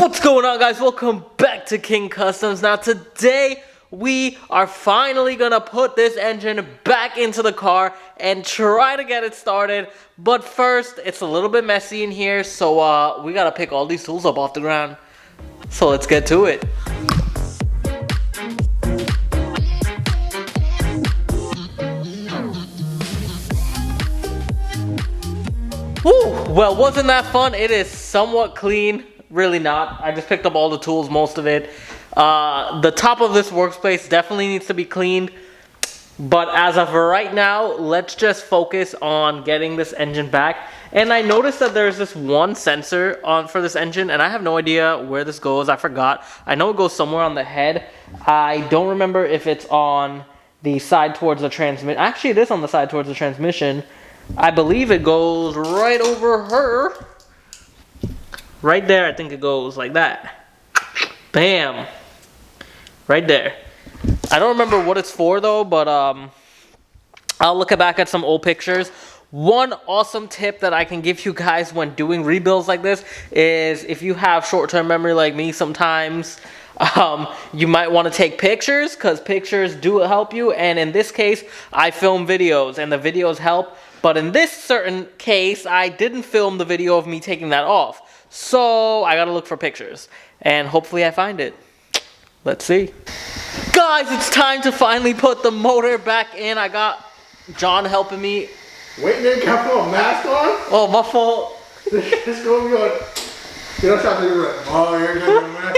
What's going on, guys? Welcome back to King Customs. Now today we are finally gonna put this engine back into the car and try to get it started. But first, it's a little bit messy in here, so we gotta pick all these tools up off the ground. So let's get to it. Woo! Well, wasn't that fun? It is somewhat clean. Really not. I just picked up all the tools, most of it. The top of this workspace definitely needs to be cleaned. But as of right now, let's just focus on getting this engine back. And I noticed that there's this one sensor on for this engine, and I have no idea where this goes. I forgot. I know it goes somewhere on the head. I don't remember if it's on the side towards the transmission. Actually, it is on the side towards the transmission. I believe it goes right over her. Right there, I think it goes like that. Bam. Right there. I don't remember what it's for though, but I'll look back at some old pictures. One awesome tip that I can give you guys when doing rebuilds like this is if you have short-term memory like me sometimes, you might want to take pictures because pictures do help you. And in this case, I film videos and the videos help. But in this certain case, I didn't film the video of me taking that off. So I gotta look for pictures and hopefully I find it. Let's see. Guys, it's time to finally put the motor back in. I got John helping me. Wait, man, can I put a mask on? Oh, my fault. It's going to be on. You don't have to do it. Oh, you're going to mask.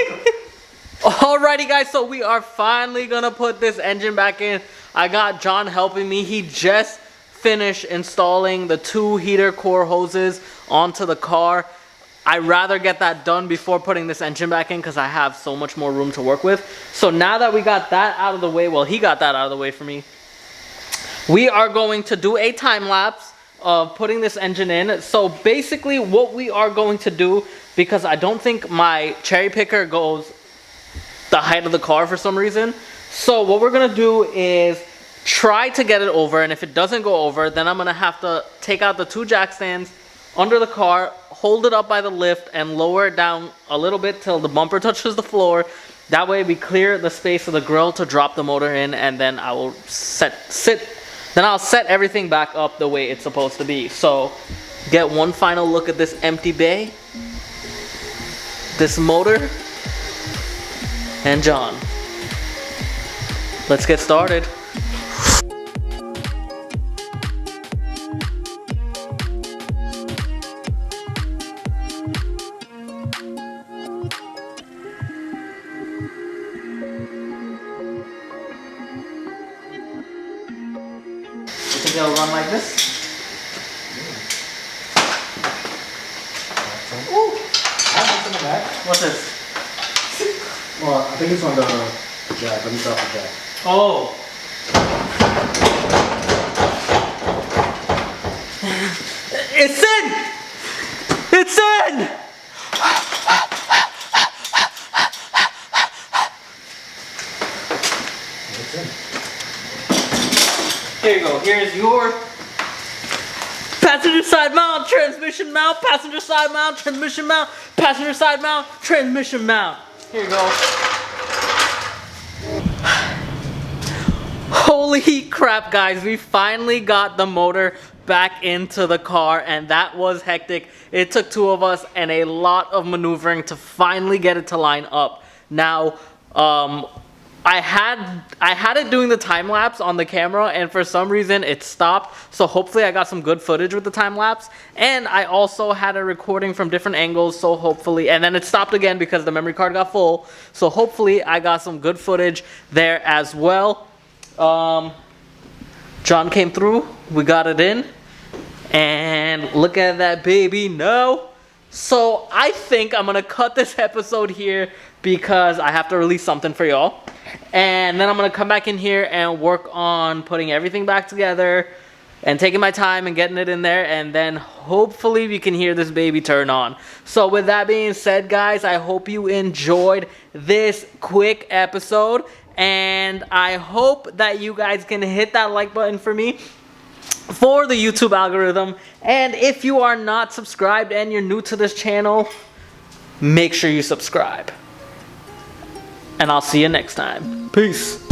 Alrighty, guys, so we are finally gonna put this engine back in. I got John helping me. He just finished installing the 2 heater core hoses onto the car. I'd rather get that done before putting this engine back in because I have so much more room to work with. So now that we got that out of the way, well, he got that out of the way for me, we are going to do a time lapse of putting this engine in. So basically what we are going to do, because I don't think my cherry picker goes the height of the car for some reason. So what we're going to do is try to get it over, and if it doesn't go over, then I'm going to have to take out the 2 jack stands under the car, hold it up by the lift, and lower it down a little bit till the bumper touches the floor. That way we clear the space of the grill to drop the motor in, and then I will I'll set everything back up the way it's supposed to be. So get one final look at this empty bay, this motor, and John. Let's get started. It'll run like this. Ooh, I have something in that. What's this? Well, I think it's on the jack. Let me drop the jack. Oh. It's in! It's in! It's in. Here you go. Here's your passenger side mount, transmission mount, passenger side mount, transmission mount, passenger side mount, transmission mount. Here you go. Holy crap, guys. We finally got the motor back into the car, and that was hectic. It took 2 of us and a lot of maneuvering to finally get it to line up. Now, I had it doing the time lapse on the camera, and for some reason it stopped. So hopefully I got some good footage with the time lapse. And I also had a recording from different angles, so hopefully, and then it stopped again because the memory card got full. So hopefully I got some good footage there as well. John came through, we got it in, and look at that baby now. So I think I'm gonna cut this episode here because I have to release something for y'all. And then I'm going to come back in here and work on putting everything back together and taking my time and getting it in there. And then hopefully we can hear this baby turn on. So with that being said, guys, I hope you enjoyed this quick episode. And I hope that you guys can hit that like button for me for the YouTube algorithm. And if you are not subscribed and you're new to this channel, make sure you subscribe. And I'll see you next time. Peace.